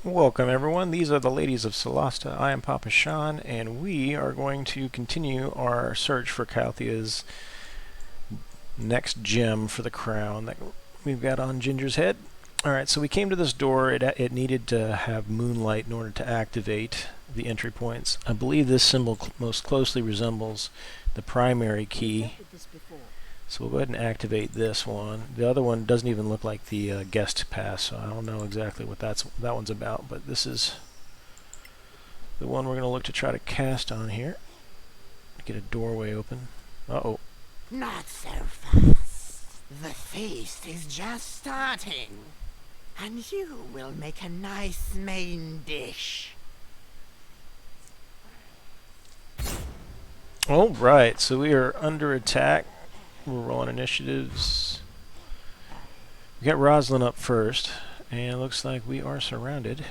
Welcome everyone, these are the ladies of Solasta. I am Papa Sean, and we are going to continue our search for Kythaela's next gem for the crown that we've got on Ginger's head. Alright, so we came to this door. It needed to have moonlight in order to activate the entry points. I believe this symbol most closely resembles the primary key. So we'll go ahead and activate this one. The other one doesn't even look like the guest pass, so I don't know exactly what that one's about, but this is the one we're going to look to try to cast on here. Get a doorway open. Uh-oh. Not so fast. The feast is just starting. And you will make a nice main dish. Alright, so we are under attack. We're rolling initiatives. We got Rosalind up first, and it looks like we are surrounded.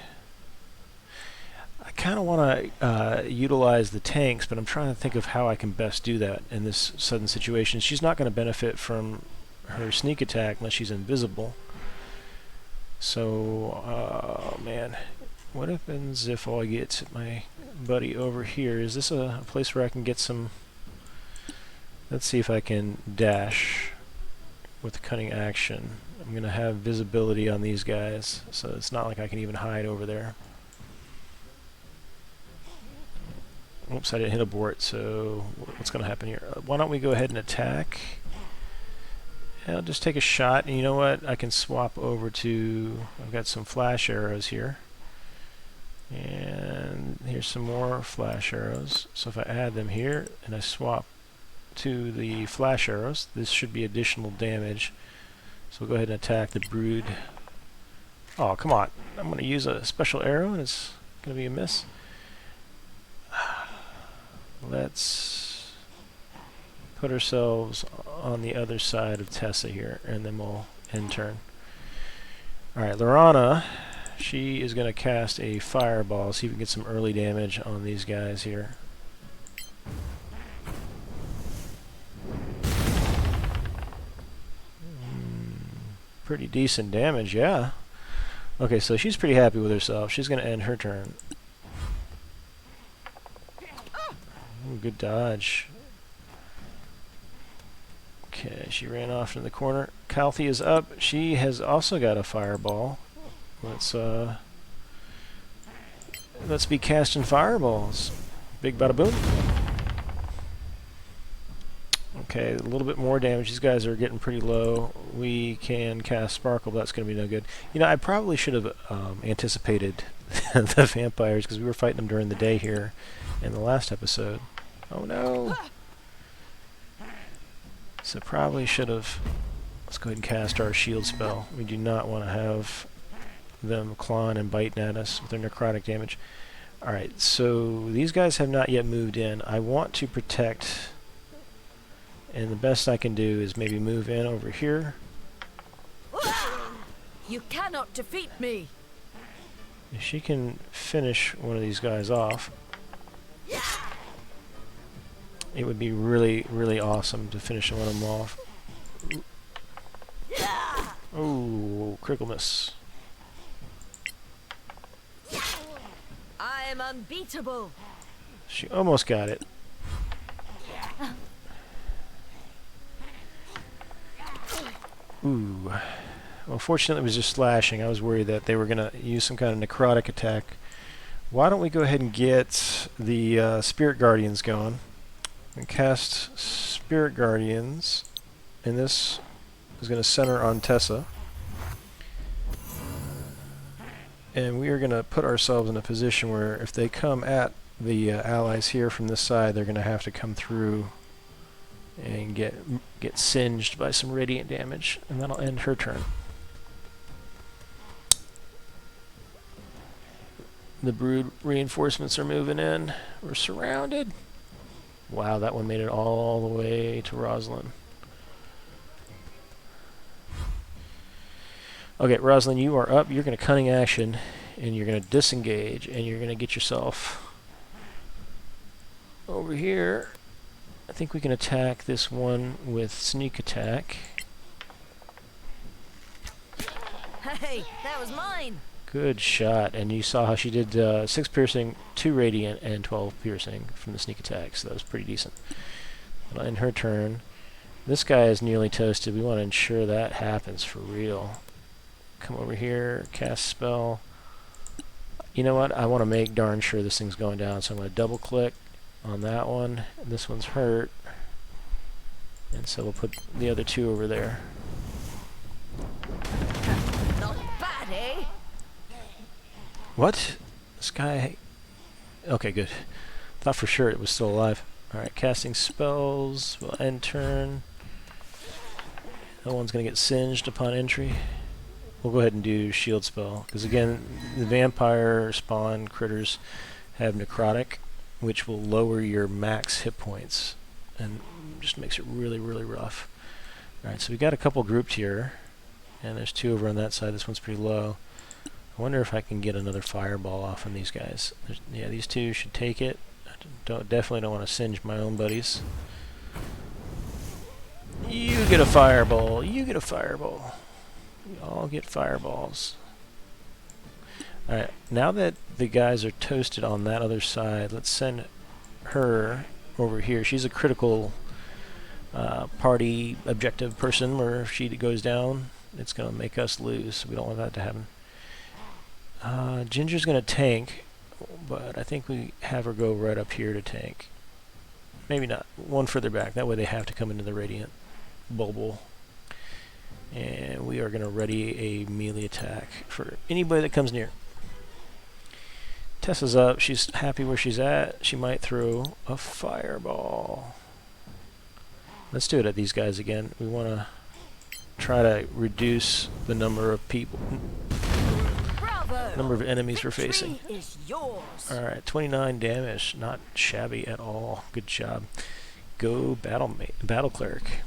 I kind of want to utilize the tanks, but I'm trying to think of how I can best do that in this sudden situation. She's not going to benefit from her sneak attack unless she's invisible. So, man, what happens if I get my buddy over here? Is this a place where I can get some... Let's see if I can dash with cunning action. I'm going to have visibility on these guys, so it's not like I can even hide over there. Oops, I didn't hit abort, so what's going to happen here? Why don't we go ahead and attack? And I'll just take a shot, and you know what? I can swap over to... I've got some flash arrows here. And here's some more flash arrows. So if I add them here, and I swap to the flash arrows, this should be additional damage. So we'll go ahead and attack the brood. Oh, come on. I'm going to use a special arrow and it's going to be a miss. Let's put ourselves on the other side of Tessa here, and then we'll end turn. Alright, Lorana, she is going to cast a fireball, see if we can get some early damage on these guys here. Pretty decent damage, yeah. Okay, so she's pretty happy with herself. She's going to end her turn. Ooh, good dodge. Okay, she ran off into the corner. Kythaela is up. She has also got a fireball. Let's be casting fireballs. Big bada boom. Okay, a little bit more damage. These guys are getting pretty low. We can cast Sparkle, but that's going to be no good. You know, I probably should have anticipated the vampires, because we were fighting them during the day here in the last episode. Oh no! So probably should have... Let's go ahead and cast our shield spell. We do not want to have them clawing and biting at us with their necrotic damage. Alright, so these guys have not yet moved in. I want to protect... And the best I can do is maybe move in over here. You cannot defeat me. If she can finish one of these guys off, it would be really, really awesome to finish one of them off. Oh, critical miss. I am unbeatable. She almost got it. Ooh. Well, fortunately it was just slashing. I was worried that they were going to use some kind of necrotic attack. Why don't we go ahead and get the Spirit Guardians going. And cast Spirit Guardians. And this is going to center on Tessa. And we are going to put ourselves in a position where if they come at the allies here from this side, they're going to have to come through and get singed by some radiant damage, and that'll end her turn. The brood reinforcements are moving in. We're surrounded. Wow, that one made it all the way to Rosalind. Okay, Rosalind, you are up. You're going to cunning action, and you're going to disengage, and you're going to get yourself over here. I think we can attack this one with sneak attack. Hey, that was mine. Good shot. And you saw how she did 6 piercing, 2 radiant, and 12 piercing from the sneak attack, so that was pretty decent. That'll end her turn. This guy is nearly toasted. We want to ensure that happens for real. Come over here, cast spell. You know what? I want to make darn sure this thing's going down, so I'm going to double click on that one. This one's hurt. And so we'll put the other 2 over there. Not bad, eh? What? This guy... Okay, good. Thought for sure it was still alive. Alright, casting spells. We'll end turn. That one's going to get singed upon entry. We'll go ahead and do shield spell. Because again, the vampire spawn critters have necrotic, which will lower your max hit points. And just makes it really, really rough. Alright, so we got a couple grouped here. And there's 2 over on that side. This one's pretty low. I wonder if I can get another fireball off on these guys. Yeah, these 2 should take it. I definitely don't want to singe my own buddies. You get a fireball. You get a fireball. We all get fireballs. Alright, now that the guys are toasted on that other side, let's send her over here. She's a critical party objective person where if she goes down, it's going to make us lose, so we don't want that to happen. Ginger's going to tank, but I think we have her go right up here to tank. Maybe not. One further back. That way they have to come into the Radiant bubble. And we are going to ready a melee attack for anybody that comes near. Tessa's up. She's happy where she's at. She might throw a fireball. Let's do it at these guys again. We want to try to reduce the number of people, number of enemies we're facing. Is yours. Alright, 29 damage. Not shabby at all. Good job. Go battle cleric.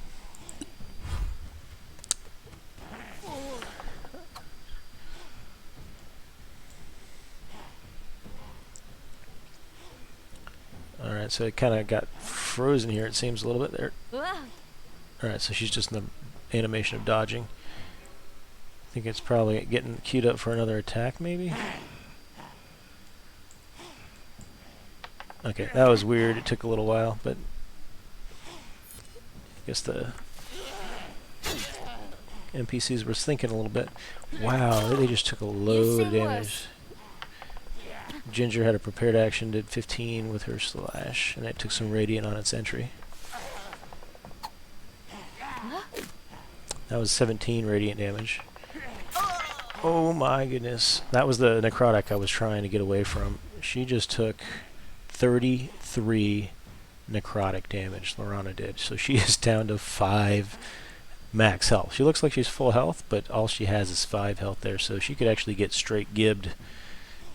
Alright, so it kind of got frozen here, it seems, a little bit there. Alright, so she's just in the animation of dodging. I think it's probably getting queued up for another attack, maybe? Okay, that was weird. It took a little while, but I guess the NPCs were thinking a little bit. Wow, they just took a load of damage. Ginger had a prepared action, did 15 with her slash, and it took some radiant on its entry. That was 17 radiant damage. Oh my goodness. That was the necrotic I was trying to get away from. She just took 33 necrotic damage, Lorana did. So she is down to 5 max health. She looks like she's full health, but all she has is 5 health there, so she could actually get straight gibbed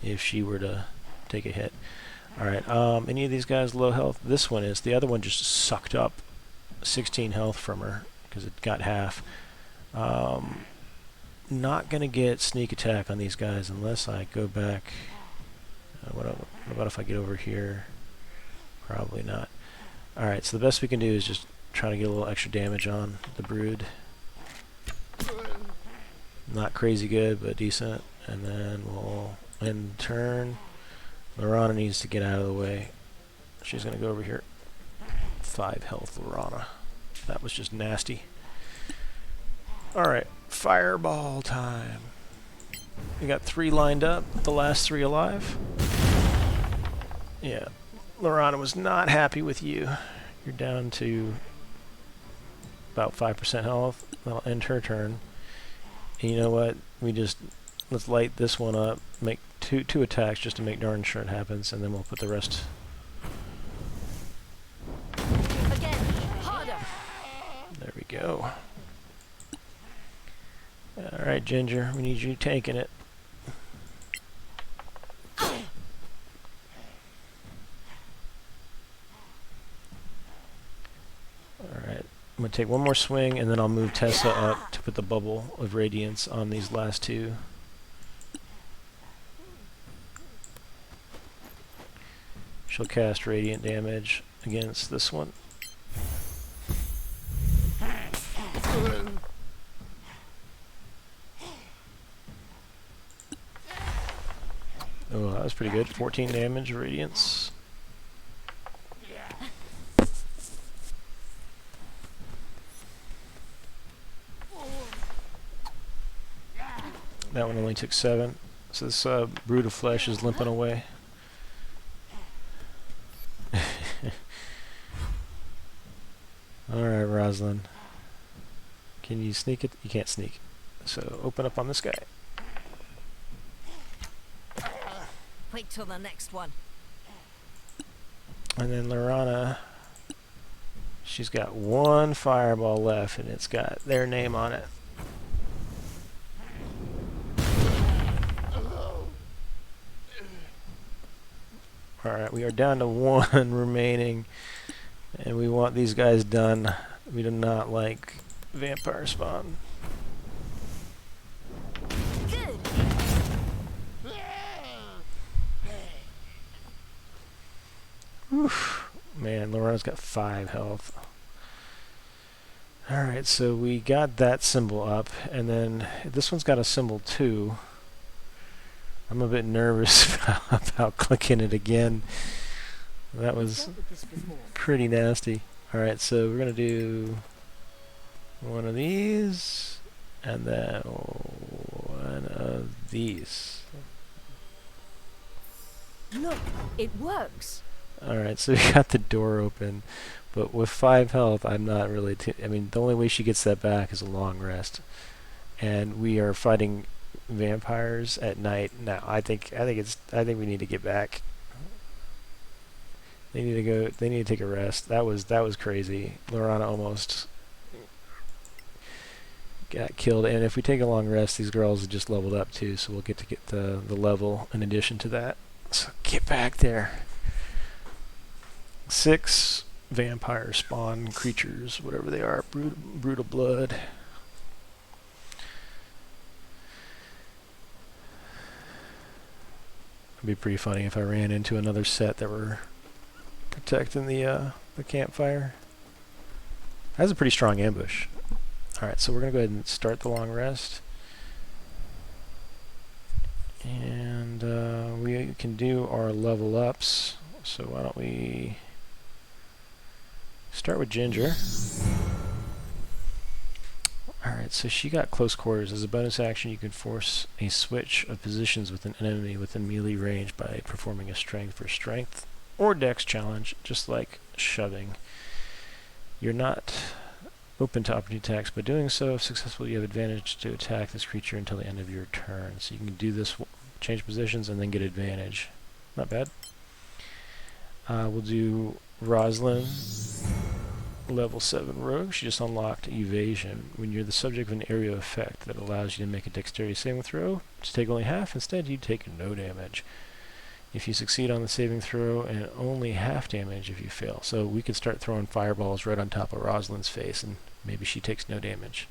if she were to take a hit. Alright, any of these guys low health? This one is. The other one just sucked up 16 health from her because it got half. Not going to get sneak attack on these guys unless I go back. What about if I get over here? Probably not. Alright, so the best we can do is just try to get a little extra damage on the brood. Not crazy good, but decent. And then we'll end turn. Lorana needs to get out of the way. She's going to go over here. 5 health, Lorana. That was just nasty. Alright, fireball time. We got 3 lined up, the last 3 alive. Yeah, Lorana was not happy with you. You're down to about 5% health. That'll end her turn. And you know what? Let's light this one up, make two attacks just to make darn sure it happens, and then we'll put the rest. Again, harder. There we go. Alright, Ginger, we need you tanking it. Alright, I'm going to take one more swing, and then I'll move Tessa up to put the bubble of radiance on these last 2. She'll cast radiant damage against this one. Oh, that was pretty good. 14 damage, radiance. That one only took 7. So this brood of flesh is limping away. Alright, Rosalind. Can you sneak it? You can't sneak. So open up on this guy. Wait till the next one. And then Lorana, she's got one fireball left, and it's got their name on it. Alright, we are down to 1 remaining, and we want these guys done. We do not like vampire spawn. Good. Oof. Man, Lorana's got 5 health. Alright, so we got that symbol up, and then this one's got a symbol too. I'm a bit nervous about clicking it again. That was pretty nasty. Alright, so we're going to do one of these, and then one of these. Look, it works. Alright, so we got the door open, but with 5 health, I'm not really I mean, the only way she gets that back is a long rest. And we are fighting vampires at night. Now, I think we need to get back. They need to go. They need to take a rest. That was crazy. Lorana almost got killed. And if we take a long rest, these girls have just leveled up too. So we'll get the level in addition to that. So get back there. 6 vampire spawn creatures, whatever they are, brutal blood. It'd be pretty funny if I ran into another set that were protecting the campfire. That's a pretty strong ambush. Alright, so we're going to go ahead and start the long rest. And we can do our level ups. So why don't we start with Ginger. Alright, so she got close quarters. As a bonus action, you can force a switch of positions with an enemy within melee range by performing a strength for strength or dex challenge, just like shoving. You're not open to opportunity attacks, but doing so, if successful, you have advantage to attack this creature until the end of your turn. So you can do this, change positions, and then get advantage. Not bad. We'll do Rosalind, level 7 rogue. She just unlocked evasion. When you're the subject of an area effect that allows you to make a dexterity saving throw, to take only half, instead you take no damage. If you succeed on the saving throw, and only half damage if you fail. So we could start throwing fireballs right on top of Rosalind's face, and maybe she takes no damage.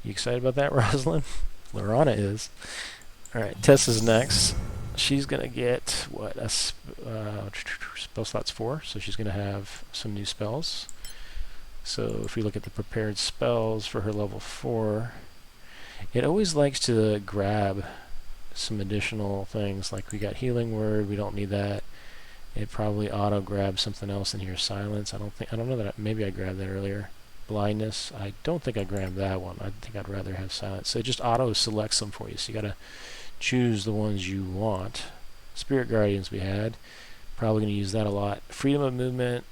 You excited about that, Rosalind? Lorana is. Alright, Tessa's next. She's going to get, what, a spell slot's 4, so she's going to have some new spells. So if we look at the prepared spells for her level 4, it always likes to grab some additional things, like we got Healing Word, we don't need that. It probably auto grabs something else in here, Silence. I don't know that, maybe I grabbed that earlier. Blindness, I don't think I grabbed that one. I think I'd rather have Silence. So it just auto selects them for you, so you got to choose the ones you want. Spirit Guardians we had. Probably going to use that a lot. Freedom of movement.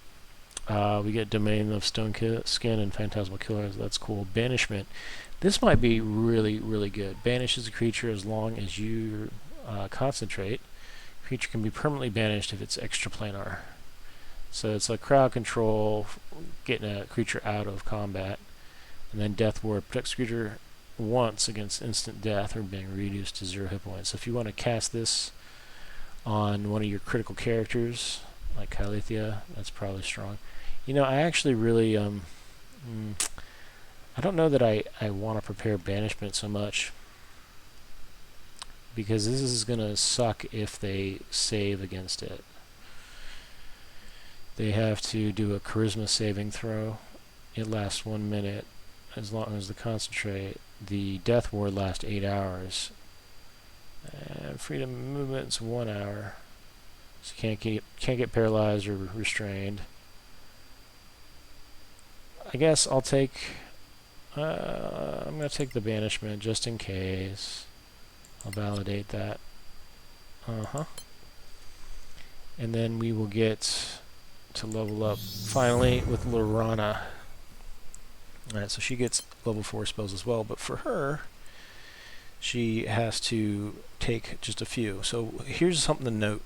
We get Domain of Stone Skin and Phantasmal Killers. That's cool. Banishment. This might be really, really good. Banishes a creature as long as you concentrate. Creature can be permanently banished if it's extraplanar. So it's like crowd control, getting a creature out of combat. And then Death Ward protects the creature once against instant death or being reduced to 0 hit points. So if you want to cast this on one of your critical characters, like Kythaela, that's probably strong. You know, I actually really, I don't know that I want to prepare Banishment so much, because this is going to suck if they save against it. They have to do a Charisma saving throw. It lasts 1 minute. As long as the concentrate, the Death Ward lasts 8 hours. freedom of movement's 1 hour. So you can't get paralyzed or restrained. I guess I'll take. I'm gonna take the banishment just in case. I'll validate that. And then we will get to level up finally with Lorana. Alright, so she gets level 4 spells as well, but for her, she has to take just a few. So here's something to note.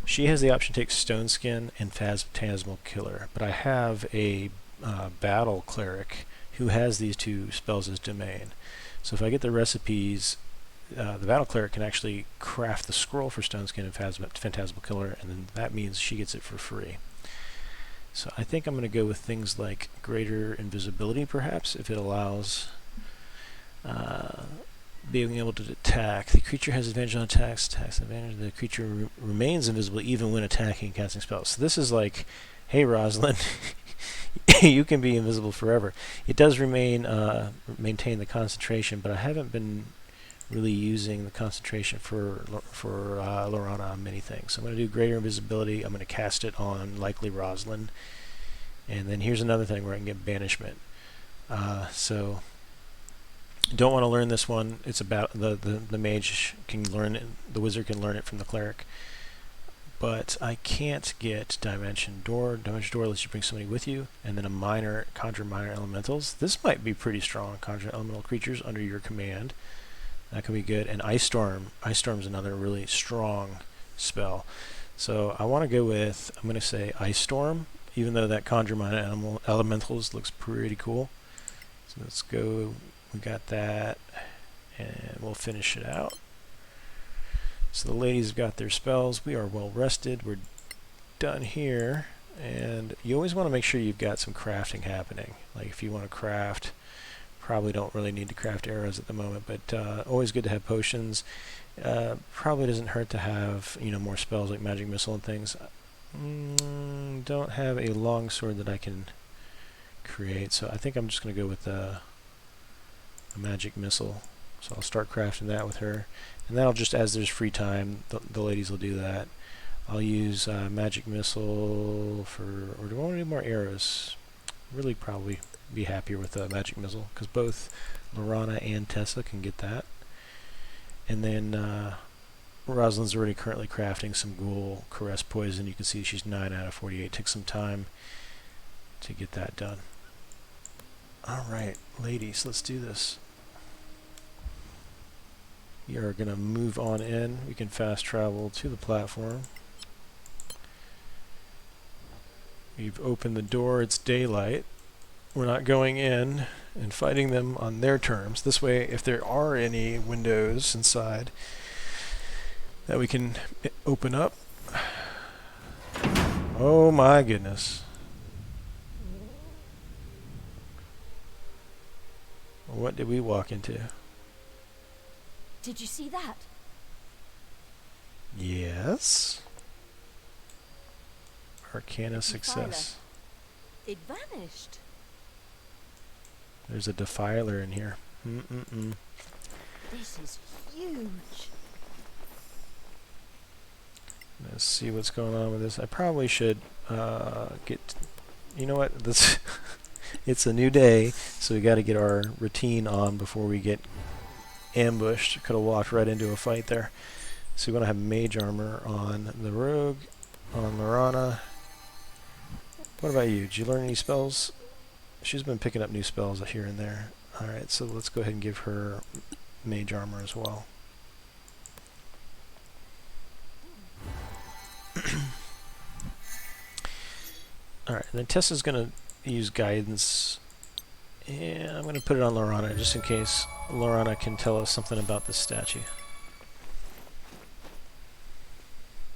She has the option to take Stone Skin and Phantasmal Killer, but I have a Battle Cleric who has these 2 spells as domain. So if I get the recipes, the Battle Cleric can actually craft the scroll for Stone Skin and Phantasmal Killer, and then that means she gets it for free. So I think I'm going to go with things like greater invisibility, perhaps, if it allows being able to attack. The creature has advantage on attacks. Attacks advantage. The creature remains invisible even when attacking and casting spells. So this is like, hey Rosalind, you can be invisible forever. It does maintain the concentration, but I haven't been really using the concentration for Lorana on many things. So I'm going to do greater invisibility. I'm going to cast it on likely Rosalind. And then here's another thing where I can get banishment. So don't want to learn this one. It's about the mage can learn it, the wizard can learn it from the cleric. But I can't get Dimension Door. Dimension Door lets you bring somebody with you, and then a minor, conjure minor elementals. This might be pretty strong. Conjure elemental creatures under your command. That could be good. And Ice Storm. Ice Storm's another really strong spell. So I want to go with, I'm going to say Ice Storm, even though that conjure minor elementals looks pretty cool. So let's go. We got that, and we'll finish it out. So the ladies have got their spells. We are well rested. We're done here. And you always want to make sure you've got some crafting happening. Like if you want to craft, probably don't really need to craft arrows at the moment, but always good to have potions. Probably doesn't hurt to have, you know, more spells like magic missile and things. Don't have a long sword that I can create, so I think I'm just going to go with a magic missile. So I'll start crafting that with her. And that'll just, as there's free time, the ladies will do that. I'll use magic missile for, or do I want to do more arrows? Really probably be happier with magic missile, because both Lorana and Tessa can get that. And then Rosalind's already currently crafting some ghoul caress poison. You can see she's 9 out of 48. Took some time to get that done. Alright, ladies, let's do this. We are going to move on in. We can fast travel to the platform. We've opened the door. It's daylight. We're not going in and fighting them on their terms. This way, if there are any windows inside that we can open up. Oh my goodness. What did we walk into? Did you see that? Yes. Arcana success. It vanished. There's a defiler in here. This is huge. Let's see what's going on with this. I probably should get... You know what? This it's a new day, so we got to get our routine on before we get ambushed. Could have walked right into a fight there. So we want to have mage armor on the rogue, on Lorana. What about you? Did you learn any spells? She's been picking up new spells here and there. Alright, so let's go ahead and give her mage armor as well. Alright, then Tessa's going to use guidance. And I'm going to put it on Lorana just in case Lorana can tell us something about this statue.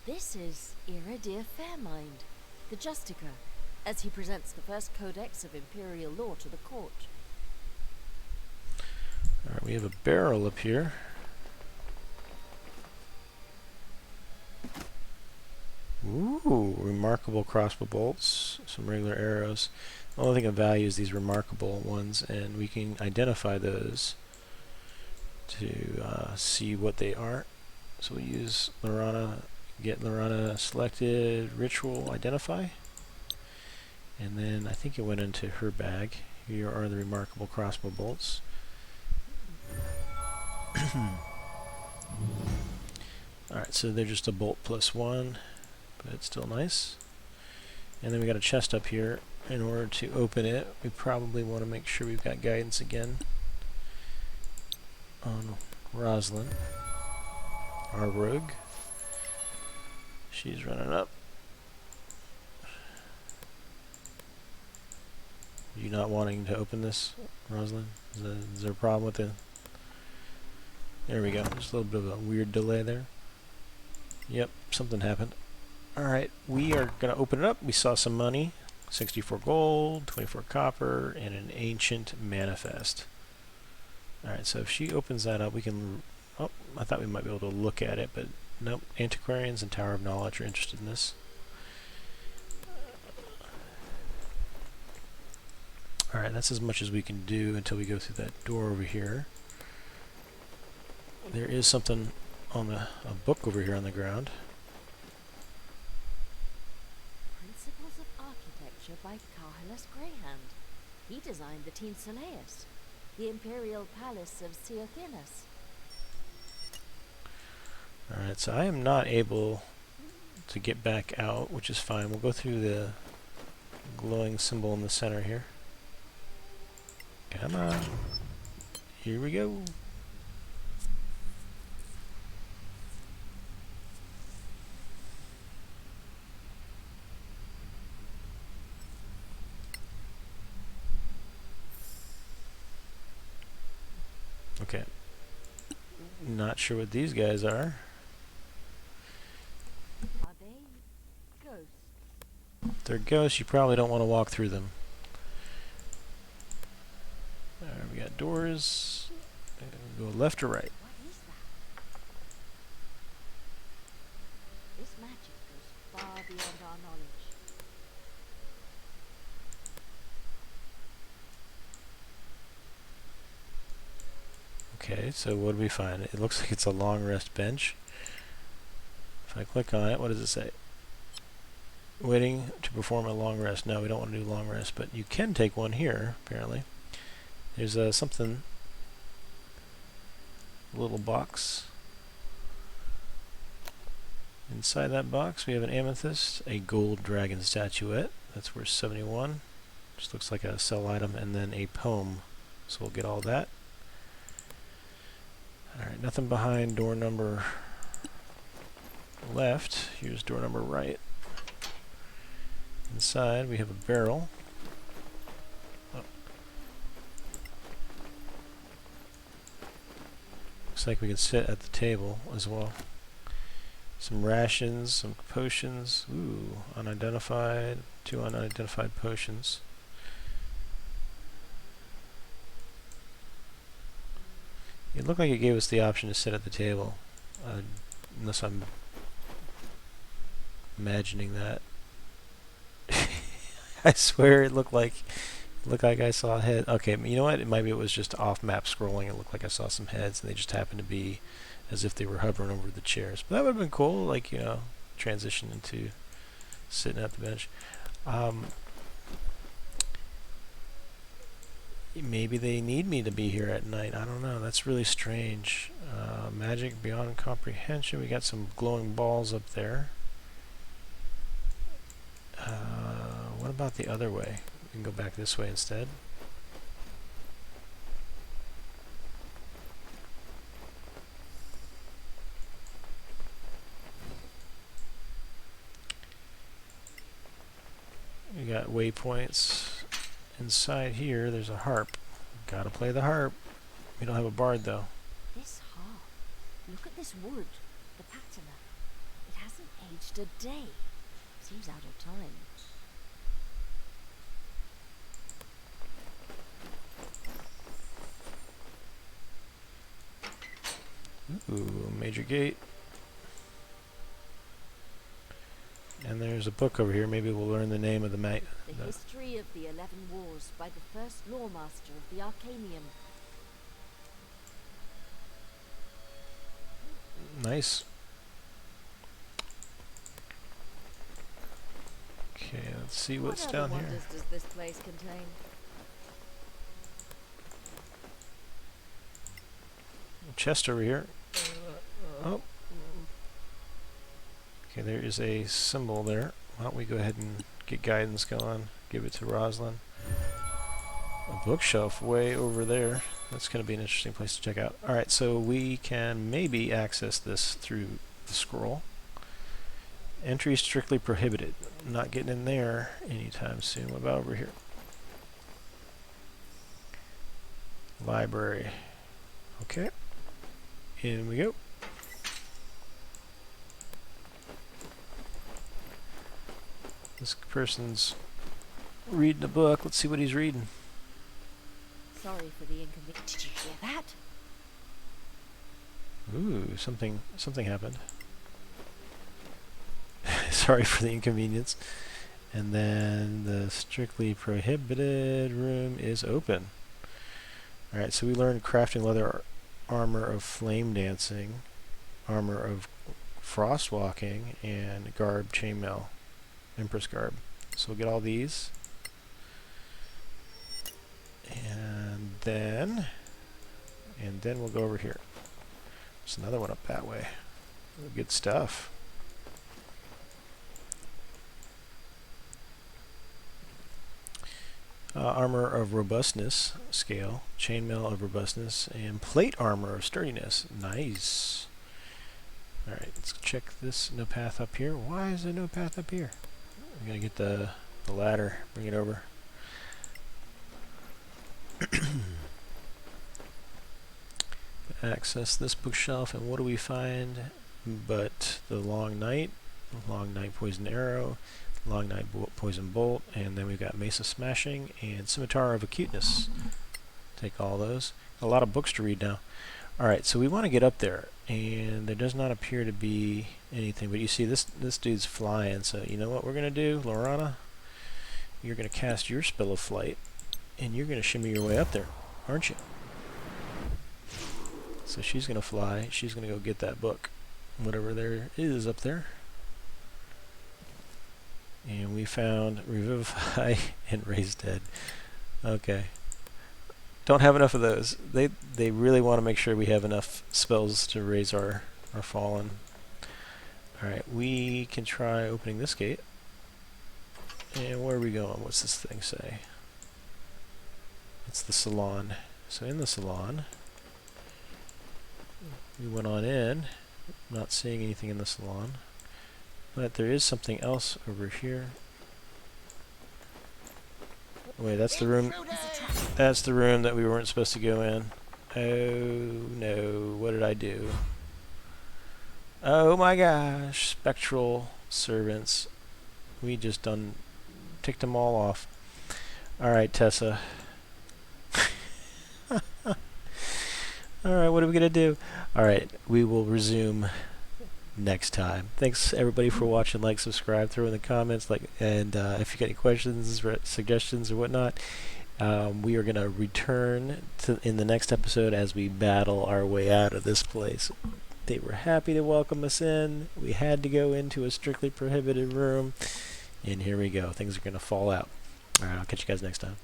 This is Iridir Fairmind, the Justicar, as he presents the first codex of Imperial law to the court. Alright, we have a barrel up here. Ooh, remarkable crossbow bolts, some regular arrows. The only thing of value is these remarkable ones, and we can identify those to see what they are. So we'll use Lorana, get Lorana selected, ritual, identify. And then I think it went into her bag. Here are the remarkable crossbow bolts. Alright, so they're just a bolt +1, but it's still nice. And then we got a chest up here. In order to open it, we probably want to make sure we've got guidance again on Rosalind, our rogue. She's running up. You not wanting to open this, Rosalind? Is there a problem with it? There we go. Just a little bit of a weird delay there. Yep, something happened. Alright, we are going to open it up. We saw some money. 64 gold, 24 copper, and an ancient manifest. Alright, so if she opens that up, we can... Oh, I thought we might be able to look at it, but nope. Antiquarians and Tower of Knowledge are interested in this. Alright, that's as much as we can do until we go through that door over here. There is something on a book over here on the ground. Principles of Architecture by Kythaela Greyhound. He designed the Teen Solasta, the Imperial Palace of Kythaela. Alright, so I am not able to get back out, which is fine. We'll go through the glowing symbol in the center here. Come on. Here we go. Okay. Not sure what these guys are. Are they ghosts? If they're ghosts, you probably don't want to walk through them. We got doors. Go left or right. What is that? This magic goes far beyond our knowledge. Okay, so what do we find? It looks like it's a long rest bench. If I click on it, what does it say? Waiting to perform a long rest. No, we don't want to do long rest, but you can take one here, apparently. There's something, a little box. Inside that box we have an amethyst, a gold dragon statuette, that's worth 71. Just looks like a sell item, and then a poem. So we'll get all that. Alright, nothing behind door number left. Here's door number right. Inside we have a barrel. Oh. Looks like we can sit at the table as well. Some rations, some potions. Ooh, unidentified. 2 unidentified potions. It looked like it gave us the option to sit at the table, unless I'm imagining that. I swear it looked like I saw a head. Okay, you know what? Maybe it was just off-map scrolling. It looked like I saw some heads, and they just happened to be as if they were hovering over the chairs. But that would have been cool, like, you know, transition into sitting at the bench. Maybe they need me to be here at night. I don't know. That's really strange. Magic beyond comprehension. We got some glowing balls up there. What about the other way? We can go back this way instead. We got waypoints. Inside here, there's a harp. Gotta play the harp. We don't have a bard, though. This harp. Look at this wood. The patina. It hasn't aged a day. Seems out of time. Ooh, major gate. And there's a book over here. Maybe we'll learn the name of The History of the 11 Wars by the first Lawmaster of the Arcanium. Nice. Okay, let's see What what's other down here. wonders does this place contain? Chest over here. Oh. Okay, there is a symbol there. Why don't we go ahead and get guidance going? Give it to Rosalind. A bookshelf way over there. That's going to be an interesting place to check out. Alright, so we can maybe access this through the scroll. Entry strictly prohibited. Not getting in there anytime soon. What about over here? Library. Okay. In we go. This person's reading a book. Let's see what he's reading. Sorry for the inconvenience. Did you hear that? Ooh, something happened. Sorry for the inconvenience. And then the strictly prohibited room is open. Alright, so we learned crafting leather armor of flame dancing, armor of frost walking, and garb chainmail, empress garb. So we'll get all these. And then we'll go over here. There's another one up that way. Good stuff. Armor of robustness scale, chainmail of robustness, and plate armor of sturdiness. Nice. Alright, let's check this no path up here. Why is there no path up here? We gotta get the ladder, bring it over. Access this bookshelf, and what do we find but the long night poison arrow, long night poison bolt, and then we've got mace of smashing and scimitar of acuteness. Take all those. A lot of books to read now. Alright, so we want to get up there, and there does not appear to be anything, but you see this dude's flying, so you know what we're going to do, Lorana? You're going to cast your spell of flight, and you're going to shimmy your way up there, aren't you? So she's going to fly, she's going to go get that book, whatever there is up there. And we found Revivify and Raise Dead. Okay. Don't have enough of those. They really want to make sure we have enough spells to raise our fallen. Alright, we can try opening this gate. And where are we going? What's this thing say? It's the salon. So in the salon, we went on in. Not seeing anything in the salon. But there is something else over here. Wait, that's the room. That's the room that we weren't supposed to go in. Oh no, what did I do? Oh my gosh, spectral servants. We just ticked them all off. Alright, Tessa. Alright, what are we gonna do? Alright, we will resume next time. Thanks everybody for watching. Like, subscribe, throw in the comments, and if you got any questions, suggestions, or whatnot, we are gonna return in the next episode as we battle our way out of this place. They were happy to welcome us in. We had to go into a strictly prohibited room, and here we go. Things are gonna fall out. Alright, I'll catch you guys next time.